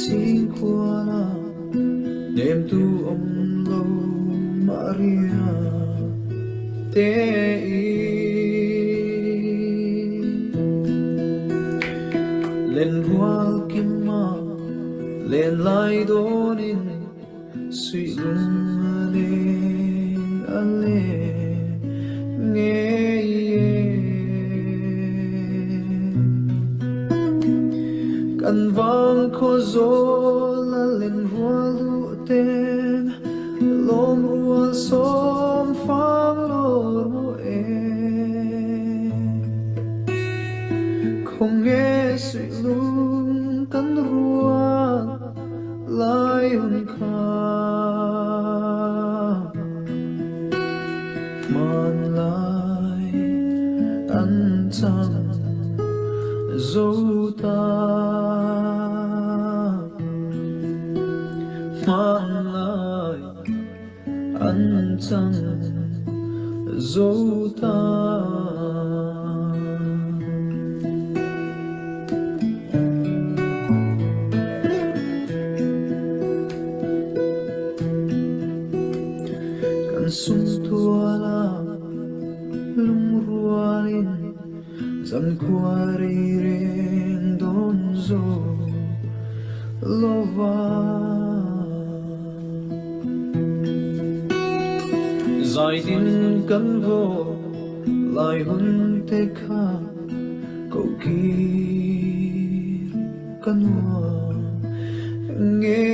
xin qua là đêm tu ông lâu Maria te lên hoa kim ma lên lại donin suy lung lên ale nghe căn vang khó gió là lên hoa lũ tên lom rùa xóm phang lor mô không nghe sự lung căn rùa lại hôn khá man lại ăn chăng dấu ta man lại ăn chăng dấu ta sung tua la lung rualin zan kuari ren donzo lova zai din kan vo lai hun te kha câu kir kan wa nghe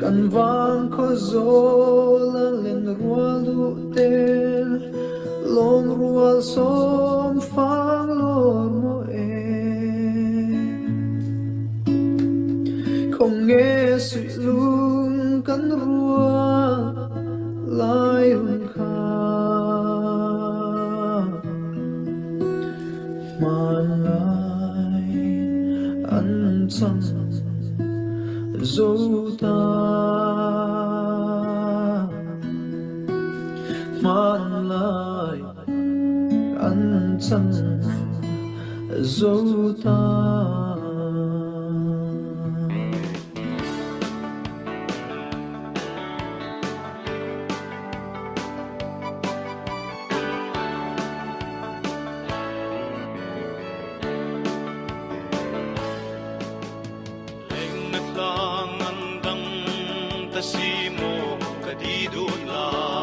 căn vang khó gió là lên rùa lũ tên lom rùa xóm phang lor mô không nghe sự lung căn rùa lại hôn khá man lại ăn chăng dấu ta man lại ăn chăng dấu ta Tasimo kadidula